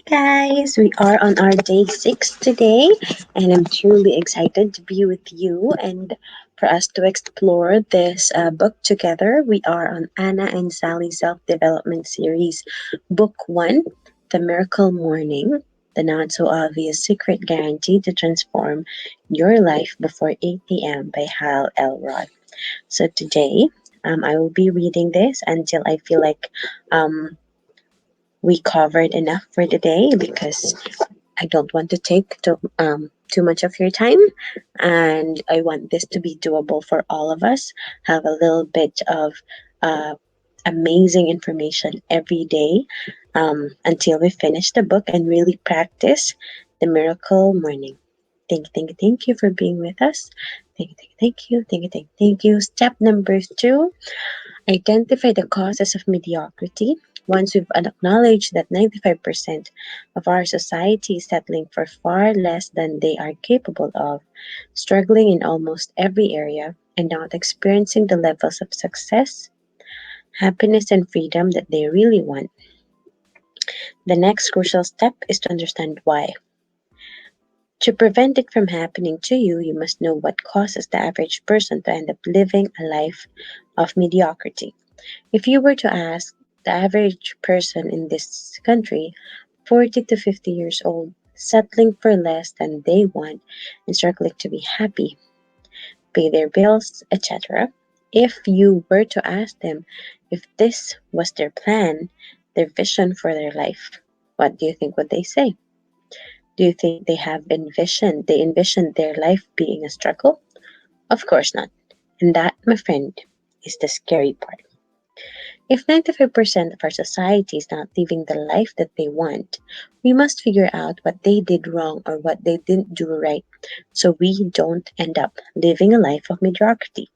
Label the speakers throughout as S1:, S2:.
S1: guys, we are on our day 6 today, and I'm truly excited to be with you and for us to explore this book together. We are on Anna and Sally Self Development Series, Book 1, The Miracle Morning, the Not So Obvious Secret Guarantee to Transform Your Life Before 8 a.m. by Hal Elrod. So today, I will be reading this until I feel like um, we covered enough for today because I don't want to take too much of your time, and I want this to be doable for all of us. Have a little bit of uh, amazing information every day until we finish the book and really practice the miracle morning. Thank you for being with us. Thank you. Step number 2: identify the causes of mediocrity. Once we've acknowledged that 95% of our society is settling for far less than they are capable of, struggling in almost every area, and not experiencing the levels of success, happiness, and freedom that they really want, the next crucial step is to understand why. To prevent it from happening to you, you must know what causes the average person to end up living a life of mediocrity. If you were to ask the average person in this country, 40 to 50 years old, settling for less than they want and struggling to be happy, pay their bills, etc., if you were to ask them if this was their plan, their vision for their life, what do you think would they say? Do you think they envisioned their life being a struggle? Of course not. And that, my friend, is the scary part. If 95% of our society is not living the life that they want, we must figure out what they did wrong or what they didn't do right so we don't end up living a life of mediocrity.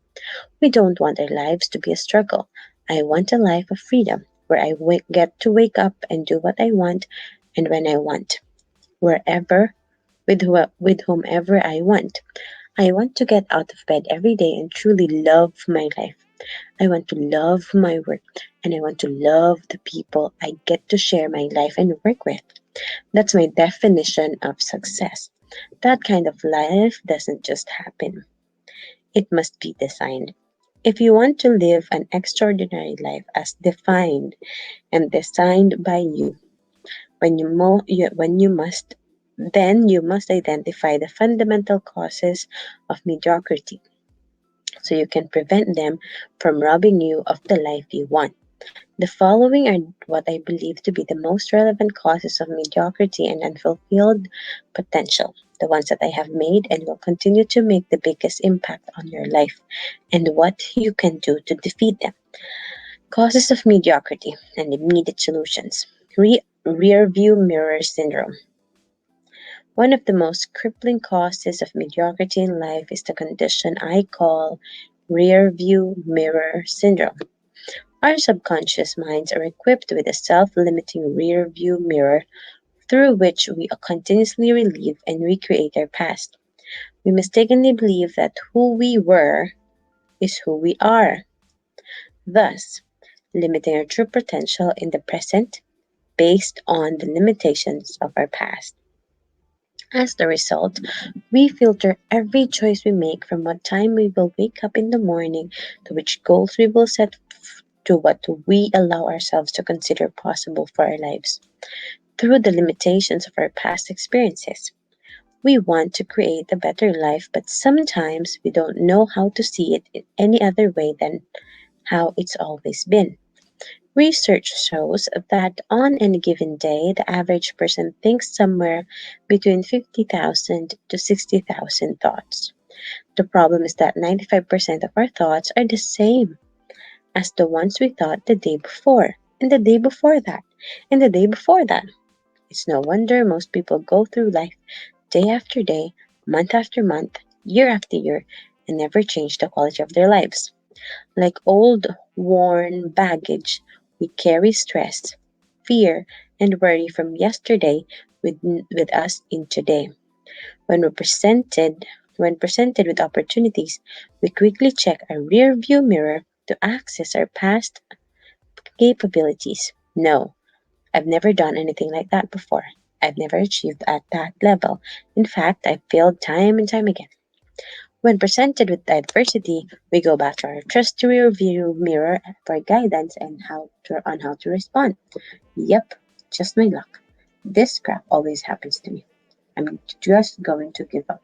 S1: We don't want our lives to be a struggle. I want a life of freedom where get to wake up and do what I want and when I want, wherever, with whomever I want. I want to get out of bed every day and truly love my life. I want to love my work and I want to love the people I get to share my life and work with. That's my definition of success. That kind of life doesn't just happen, it must be designed. If you want to live an extraordinary life as defined and designed by you, when you must then you must identify the fundamental causes of mediocrity so you can prevent them from robbing you of the life you want. The following are what I believe to be the most relevant causes of mediocrity and unfulfilled potential, the ones that I have made and will continue to make the biggest impact on your life, and what you can do to defeat them. Causes of mediocrity and immediate solutions. Rear view mirror syndrome. One of the most crippling causes of mediocrity in life is the condition I call rear view mirror syndrome. Our subconscious minds are equipped with a self limiting rear view mirror through which we continuously relive and recreate our past. We mistakenly believe that who we were is who we are, thus, limiting our true potential in the present based on the limitations of our past. As the result, we filter every choice we make from what time we will wake up in the morning to which goals we will set to what we allow ourselves to consider possible for our lives through the limitations of our past experiences. We want to create a better life, but sometimes we don't know how to see it in any other way than how it's always been. Research shows that on any given day, the average person thinks somewhere between 50,000 to 60,000 thoughts. The problem is that 95% of our thoughts are the same as the ones we thought the day before, and the day before that, and the day before that. It's no wonder most people go through life day after day, month after month, year after year, and never change the quality of their lives. Like old, worn baggage, we carry stress, fear, and worry from yesterday with us in today. When we're presented when presented with opportunities, we quickly check our rear view mirror to access our past capabilities. No, I've never done anything like that before. I've never achieved at that level. In fact, I've failed time and time again. When presented with adversity, we go back to our trusty rearview mirror for guidance and how to respond. Yep, just my luck. This crap always happens to me. I'm just going to give up.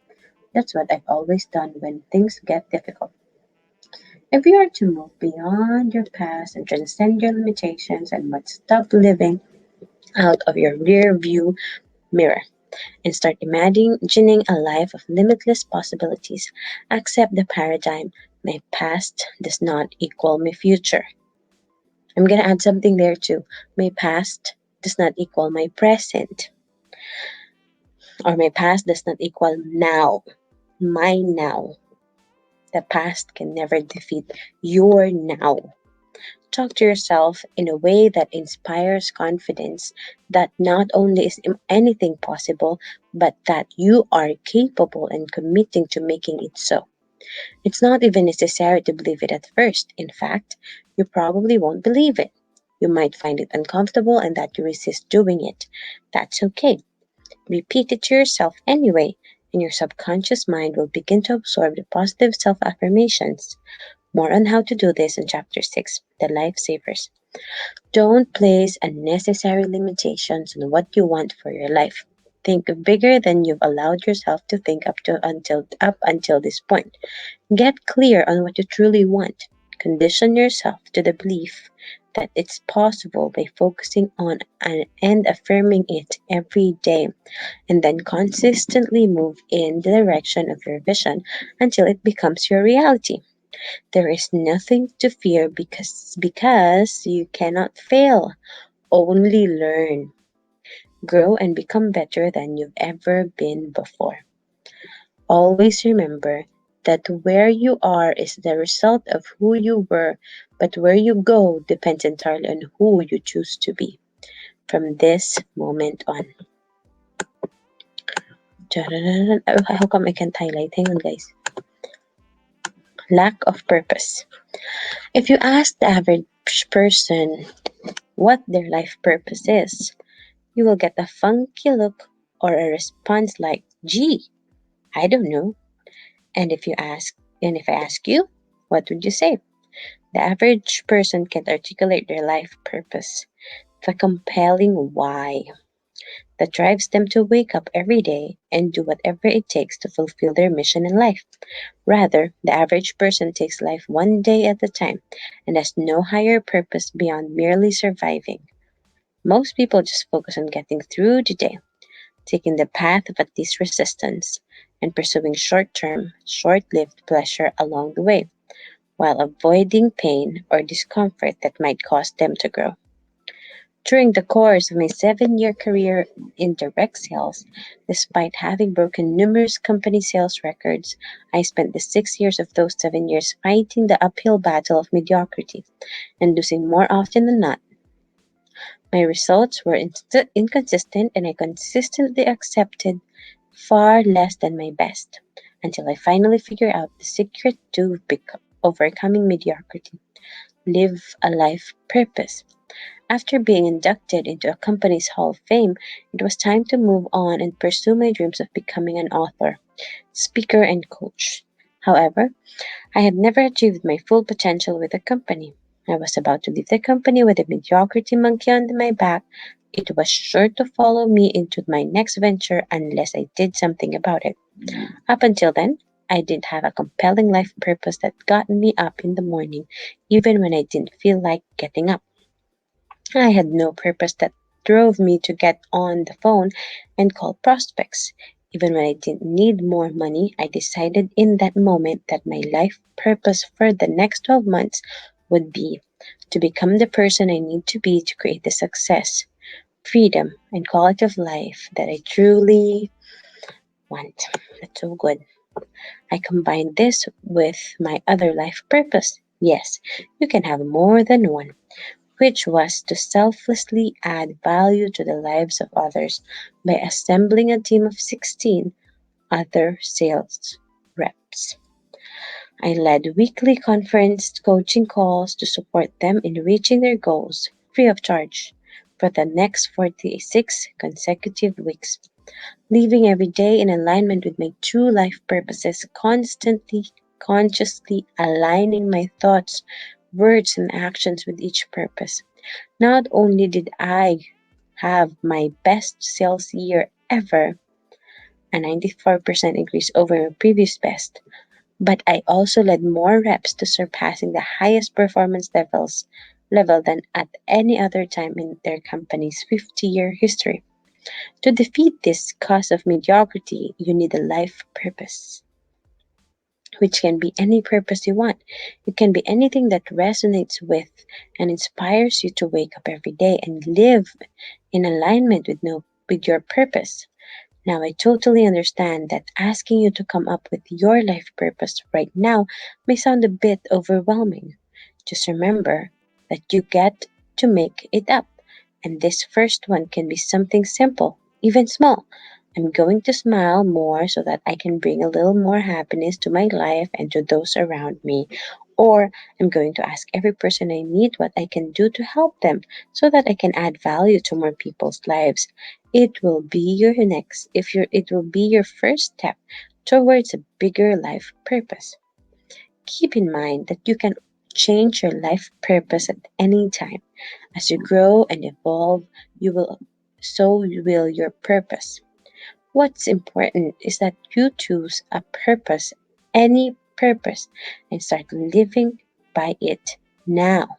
S1: That's what I've always done when things get difficult. If you are to move beyond your past and transcend your limitations and must stop living out of your rear view mirror and start imagining a life of limitless possibilities, accept the paradigm my past does not equal my future. I'm going to add something there too. My past does not equal my present, or my past does not equal now. My now. The past can never defeat your now. Talk to yourself in a way that inspires confidence that not only is anything possible, but that you are capable and committing to making it so. It's not even necessary to believe it at first. In fact, you probably won't believe it. You might find it uncomfortable and that you resist doing it. That's okay. Repeat it to yourself anyway, and your subconscious mind will begin to absorb the positive self affirmations. More on how to do this in Chapter 6, The Lifesavers. Don't place unnecessary limitations on what you want for your life. Think bigger than you've allowed yourself to think up until this point. Get clear on what you truly want. Condition yourself to the belief that it's possible by focusing on and affirming it every day, and then consistently move in the direction of your vision until it becomes your reality. There is nothing to fear because you cannot fail. Only learn, grow, and become better than you've ever been before. Always remember that where you are is the result of who you were, but where you go depends entirely on who you choose to be from this moment on. How come I can't highlight? Hang on, guys. Lack of purpose. If you ask the average person what their life purpose is, you will get a funky look or a response like, gee, I don't know. And if I ask you, what would you say? The average person can't articulate their life purpose, the compelling why that drives them to wake up every day and do whatever it takes to fulfill their mission in life. Rather, the average person takes life one day at a time and has no higher purpose beyond merely surviving. Most people just focus on getting through the day, taking the path of at least resistance, and pursuing short term, short lived pleasure along the way, while avoiding pain or discomfort that might cause them to grow. During the course of my 7-year career in direct sales, despite having broken numerous company sales records, I spent the 6 years of those 7 years fighting the uphill battle of mediocrity and losing more often than not. My results were inconsistent and I consistently accepted far less than my best until I finally figured out the secret to overcoming mediocrity. Live a life purpose. After being inducted into a company's Hall of Fame, it was time to move on and pursue my dreams of becoming an author, speaker, and coach. However, I had never achieved my full potential with the company. I was about to leave the company with a mediocrity monkey on my back. It was sure to follow me into my next venture unless I did something about it. Up until then, I didn't have a compelling life purpose that got me up in the morning, even when I didn't feel like getting up. I had no purpose that drove me to get on the phone and call prospects. Even when I didn't need more money, I decided in that moment that my life purpose for the next 12 months would be to become the person I need to be to create the success, freedom, and quality of life that I truly want. That's so good. I combined this with my other life purpose. Yes, you can have more than one, which was to selflessly add value to the lives of others by assembling a team of 16 other sales reps. I led weekly conference coaching calls to support them in reaching their goals free of charge. for the next 46 consecutive weeks, living every day in alignment with my true life purposes, constantly, consciously aligning my thoughts, words, and actions with each purpose. Not only did I have my best sales year ever, a 94% increase over my previous best, but I also led more reps to surpassing the highest performance level than at any other time in their company's 50-year history. To defeat this cause of mediocrity, you need a life purpose, which can be any purpose you want. It can be anything that resonates with and inspires you to wake up every day and live in alignment with your purpose. Now, I totally understand that asking you to come up with your life purpose right now may sound a bit overwhelming. Just remember that you get to make it up, and this first one can be something simple, even small. I'm going to smile more so that I can bring a little more happiness to my life and to those around me. Or I'm going to ask every person I meet what I can do to help them so that I can add value to more people's lives. It will be your next if you it will be your first step towards a bigger life purpose. Keep in mind that you can change your life purpose at any time. As you grow and evolve, you will so will your purpose. What's important is that you choose a purpose, any purpose, and start living by it now.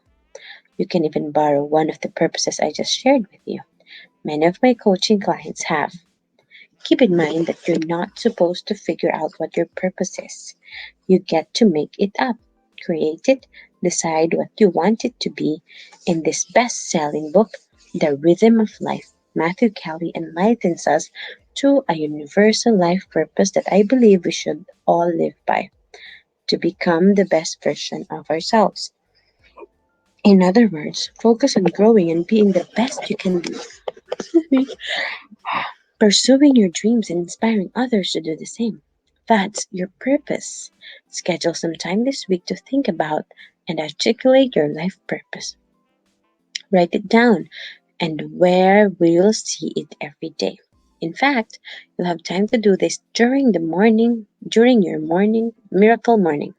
S1: You can even borrow one of the purposes I just shared with you. Many of my coaching clients have. Keep in mind that you're not supposed to figure out what your purpose is. You get to make it up, create it, decide what you want it to be. In this best selling book, The Rhythm of Life, Matthew Kelly enlightens us to a universal life purpose that I believe we should all live by, to become the best version of ourselves. In other words, focus on growing and being the best you can be. Pursuing your dreams and inspiring others to do the same. That's your purpose. Schedule some time this week to think about and articulate your life purpose. Write it down and where we'll see it every day. In fact, you'll have time to do this during your morning, miracle morning.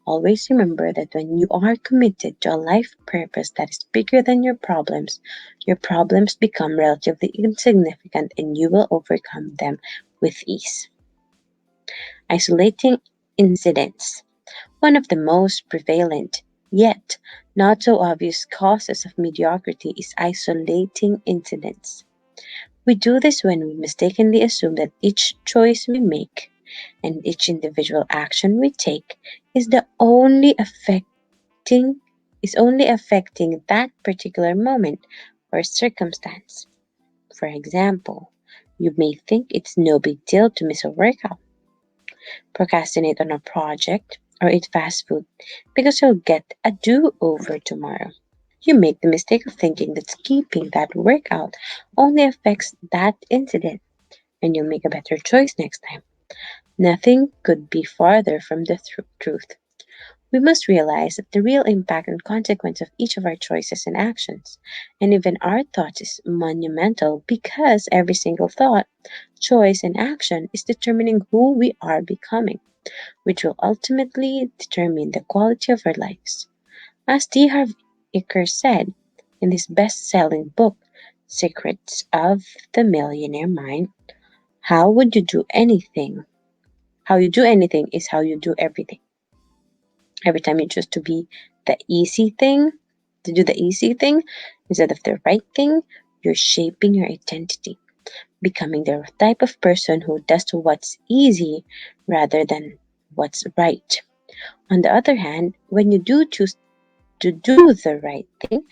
S1: Always remember that when you are committed to a life purpose that is bigger than your problems become relatively insignificant and you will overcome them with ease. Isolating incidents. One of the most prevalent, yet not so obvious causes of mediocrity is isolating incidents. We do this when we mistakenly assume that each choice we make and each individual action we take is the affecting only affecting that particular moment or circumstance. For example, you may think it's no big deal to miss a workout, procrastinate on a project, or eat fast food because you'll get a do-over tomorrow. You make the mistake of thinking that skipping that workout only affects that incident and you'll make a better choice next time. Nothing could be farther from the truth. We must realize that the real impact and consequence of each of our choices and actions, and even our thoughts, is monumental because every single thought, choice, and action is determining who we are becoming, which will ultimately determine the quality of our lives. As T. Harv Eker said in his best selling book, Secrets of the Millionaire Mind, how would you do anything? How you do anything is how you do everything. Every time you choose the easy thing, to do the easy thing instead of the right thing, you're shaping your identity, becoming the type of person who does what's easy rather than what's right. On the other hand, when you do choose to do the right thing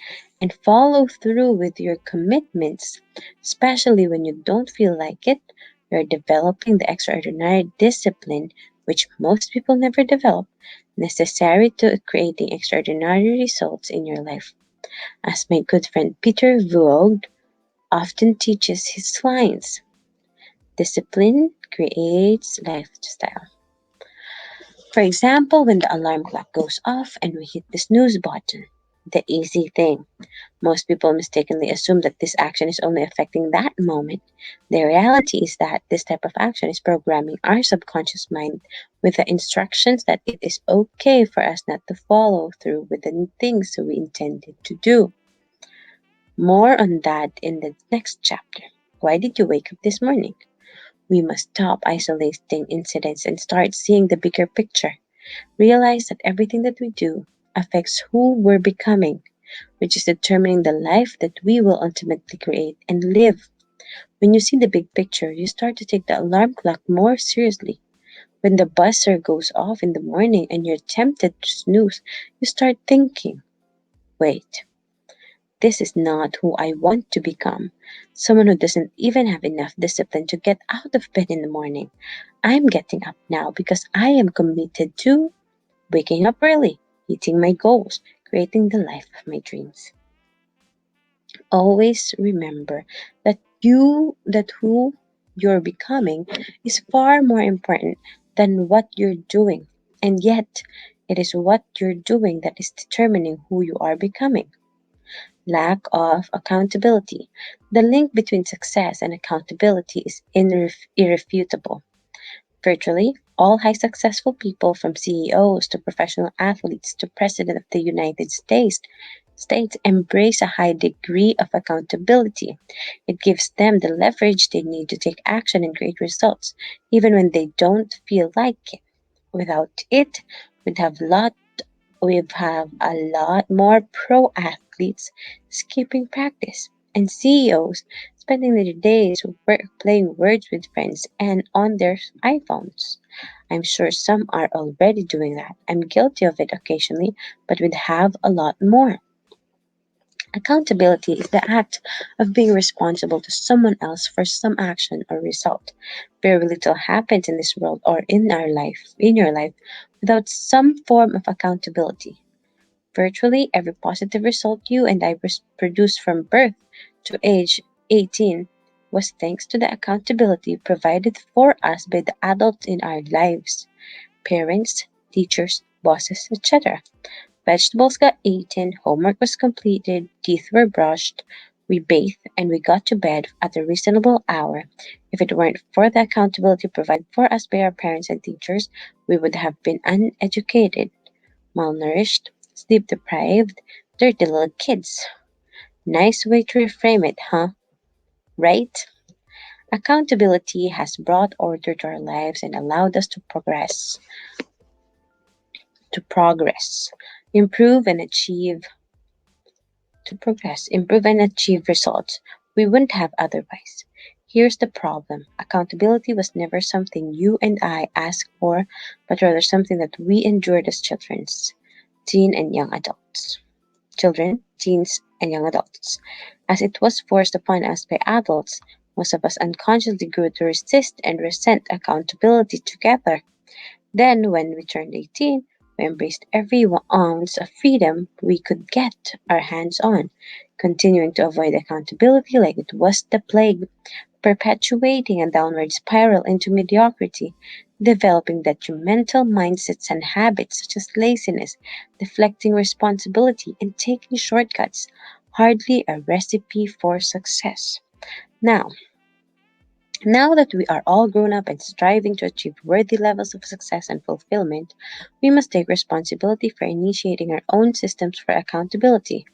S1: and follow through with your commitments, especially when you don't feel like it, you're developing the extraordinary discipline which most people never develop, necessary to creating extraordinary results in your life. As my good friend Peter Voogd often teaches his clients, discipline creates lifestyle. For example, when the alarm clock goes off and we hit the snooze button, the easy thing. Most people mistakenly assume that this action is only affecting that moment. The reality is that this type of action is programming our subconscious mind with the instructions that it is okay for us not to follow through with the things we intended to do. More on that in the next chapter. Why did you wake up this morning? We must stop isolating incidents and start seeing the bigger picture. Realize that everything that we do affects who we're becoming, which is determining the life that we will ultimately create and live. When you see the big picture, you start to take the alarm clock more seriously. When the buzzer goes off in the morning and you're tempted to snooze, you start thinking, wait, this is not who I want to become. Someone who doesn't even have enough discipline to get out of bed in the morning. I'm getting up now because I am committed to waking up early, hitting my goals, creating the life of my dreams. Always remember that who you're becoming is far more important than what you're doing. And yet, it is what you're doing that is determining who you are becoming. Lack of accountability. The link between success and accountability is irrefutable. Virtually all high successful people, from CEOs to professional athletes to President of the United States, embrace a high degree of accountability. It gives them the leverage they need to take action and create results, even when they don't feel like it. Without it, we'd have lot we'd have a lot more pro athletes skipping practice and CEOs spending their days playing words with friends and on their iPhones. I'm sure some are already doing that. I'm guilty of it occasionally, but we'd have a lot more. Accountability is the act of being responsible to someone else for some action or result. Very little happens in this world or in your life, without some form of accountability. Virtually every positive result you and I produced from birth to age 18 was thanks to the accountability provided for us by the adults in our lives: parents, teachers, bosses, etc. Vegetables got eaten, homework was completed, teeth were brushed, we bathed, and we got to bed at a reasonable hour. If it weren't for the accountability provided for us by our parents and teachers, we would have been uneducated, malnourished, sleep deprived, dirty little kids. Nice way to reframe it, huh? Right? Accountability has brought order to our lives and allowed us to progress, improve and achieve improve and achieve results we wouldn't have otherwise. Here's the problem: accountability was never something you and I asked for, but rather something that we endured as teen and young adults. Children, teens, and young adults. As it was forced upon us by adults, most of us unconsciously grew to resist and resent accountability together. Then, when we turned 18, we embraced every ounce of freedom we could get our hands on, continuing to avoid accountability like it was the plague, perpetuating a downward spiral into mediocrity, developing detrimental mindsets and habits such as laziness, deflecting responsibility, and taking shortcuts. Hardly a recipe for success. Now, now that we are all grown up and striving to achieve worthy levels of success and fulfillment, we must take responsibility for initiating our own systems for accountability,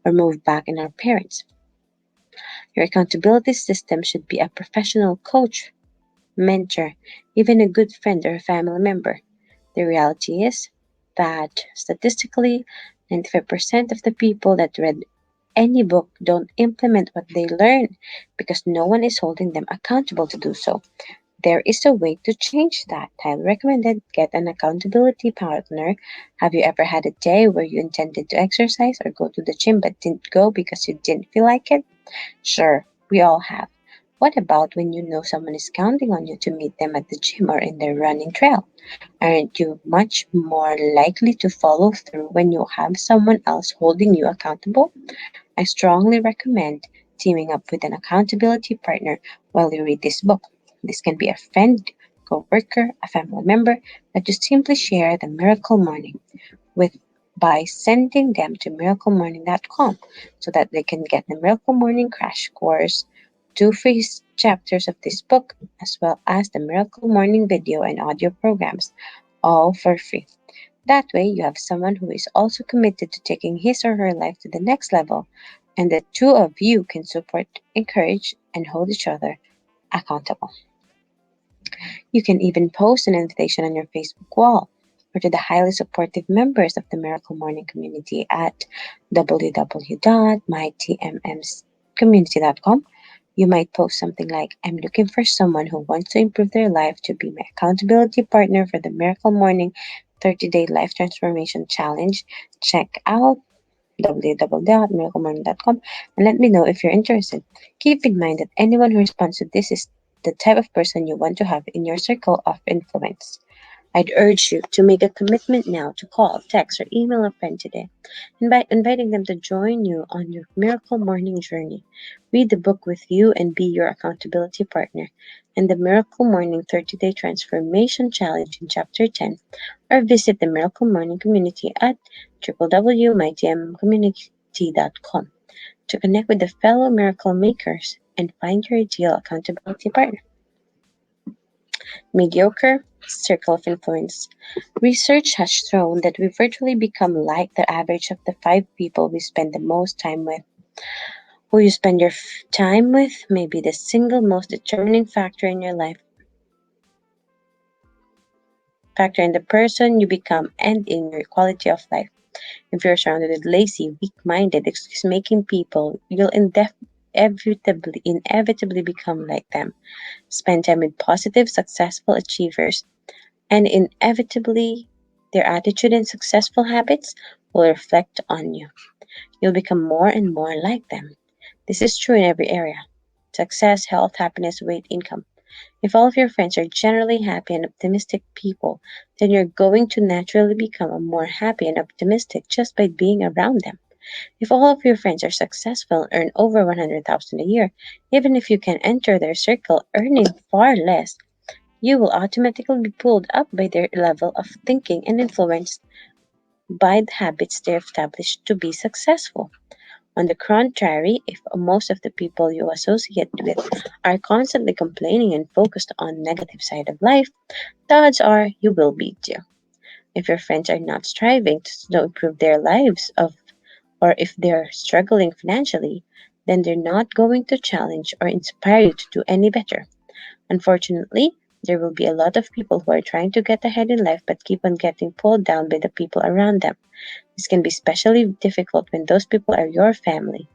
S1: or move back in our parents. Your accountability system should be a professional coach, mentor, even a good friend or a family member. The reality is that statistically, 95% of the people that read any book don't implement what they learn because no one is holding them accountable to do so. There is a way to change that. Highly recommended. Get an accountability partner. Have you ever had a day where you intended to exercise or go to the gym but didn't go because you didn't feel like it? Sure, we all have. What about when you know someone is counting on you to meet them at the gym or in their running trail? Aren't you much more likely to follow through when you have someone else holding you accountable? I strongly recommend teaming up with an accountability partner while you read this book. This can be a friend, co-worker, a family member that you simply share the miracle morning with. by sending them to miraclemorning.com so that they can get the Miracle Morning Crash Course, two free chapters of this book, as well as the Miracle Morning video and audio programs, all for free. That way, you have someone who is also committed to taking his or her life to the next level, and the two of you can support, encourage, and hold each other accountable. You can even post an invitation on your Facebook wall or to the highly supportive members of the Miracle Morning community at www.mytmmscommunity.com. You might post something like, I'm looking for someone who wants to improve their life to be my accountability partner for the Miracle Morning 30-Day Life Transformation Challenge. Check out www.miraclemorning.com and let me know if you're interested. Keep in mind that anyone who responds to this is the type of person you want to have in your circle of influence. I'd urge you to make a commitment now to call, text, or email a friend today, inviting them to join you on your miracle morning journey. Read the book with you and be your accountability partner, and the Miracle Morning 30-Day Transformation Challenge in Chapter 10, or visit the Miracle Morning community at www.mytmcommunity.com to connect with the fellow miracle makers and find your ideal accountability partner. Mediocre circle of influence. Research has shown that we virtually become like the average of the five people we spend the most time with. Who you spend your time with may be the single most determining factor in the person you become and in your quality of life. If you're surrounded with lazy, weak-minded, excuse-making people, you'll inevitably become like them. Spend time with positive, successful achievers, and inevitably their attitude and successful habits will reflect on you. You'll become more and more like them. This is true in every area: success, health, happiness, weight, income. If all of your friends are generally happy and optimistic people, then you're going to naturally become a more happy and optimistic just by being around them. If all of your friends are successful and earn over 100,000 a year, even if you can enter their circle earning far less, you will automatically be pulled up by their level of thinking and influenced by the habits they've established to be successful. On the contrary, if most of the people you associate with are constantly complaining and focused on negative side of life, the odds are you will be too. If your friends are not striving to improve their lives of or if they're struggling financially, then they're not going to challenge or inspire you to do any better. Unfortunately, there will be a lot of people who are trying to get ahead in life but keep on getting pulled down by the people around them. This can be especially difficult when those people are your family.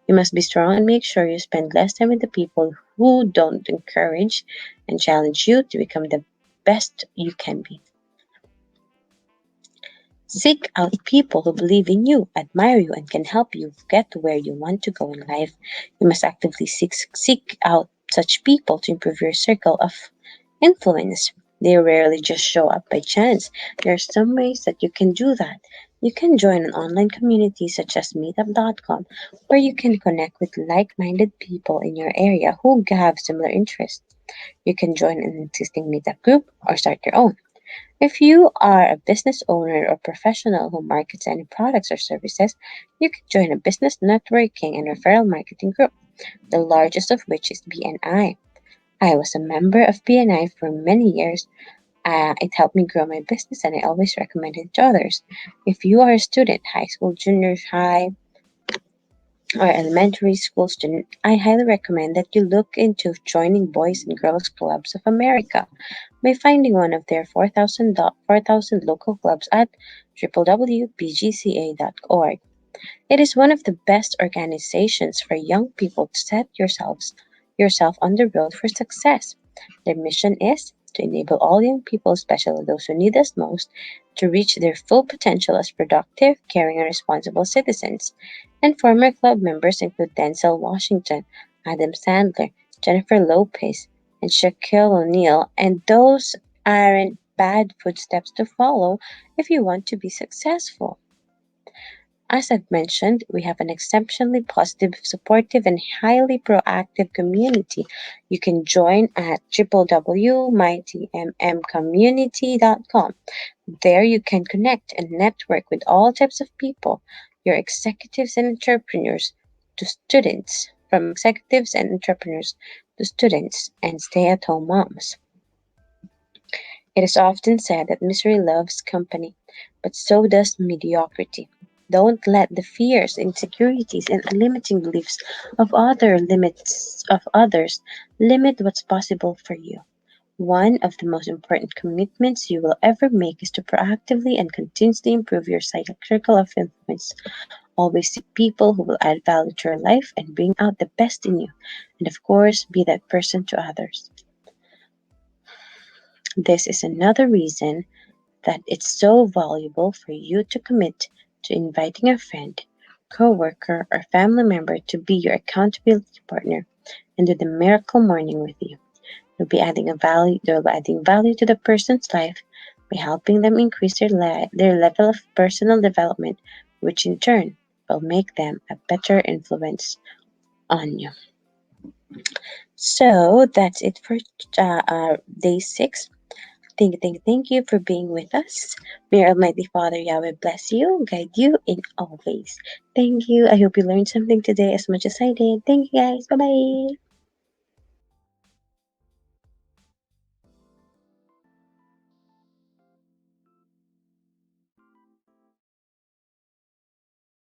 S1: You must be strong and make sure you spend less time with the people who don't encourage and challenge you to become the best you can be. Seek out people who believe in you, admire you, and can help you get to where you want to go in life. You must actively seek out such people to improve your circle of influence. They rarely just show up by chance. There are some ways that you can do that. You can join an online community such as meetup.com, where you can connect with like minded people in your area who have similar interests. You can join an existing meetup group or start your own. If you are a business owner or professional who markets any products or services, you can join a business networking and referral marketing group, the largest of which is BNI. I was a member of BNI for many years. It helped me grow my business and I always recommend it to others. If you are a student, high school, junior high, or elementary school student, I highly recommend that you look into joining Boys and Girls Clubs of America by finding one of their 4,000 local clubs at www.bgca.org. It is one of the best organizations for young people to set yourself on the road for success. Their mission is to enable all young people, especially those who need us most, to reach their full potential as productive, caring, and responsible citizens. And former club members include Denzel Washington, Adam Sandler, Jennifer Lopez, and Shaquille O'Neal, and those aren't bad footsteps to follow if you want to be successful. As I've mentioned, we have an exceptionally positive, supportive, and highly proactive community. You can join at www.mytmmcommunity.com. There you can connect and network with all types of people, your executives and entrepreneurs to students, from executives and entrepreneurs to students and stay at home moms. It is often said that misery loves company, but so does mediocrity. Don't let the fears, insecurities, and limiting beliefs of others limit what's possible for you. One of the most important commitments you will ever make is to proactively and continuously improve your circle of influence. Always seek people who will add value to your life and bring out the best in you. And of course, be that person to others. This is another reason that it's so valuable for you to commit to inviting a friend, coworker, or family member to be your accountability partner and do the miracle morning with you. They'll be adding value to the person's life by helping them increase their level of personal development, which in turn will make them a better influence on you. So that's it for day 6. Thank you for being with us. May Almighty Father Yahweh bless you, guide you in all ways. Thank you. I hope you learned something today as much as I did. Thank you, guys. Bye bye.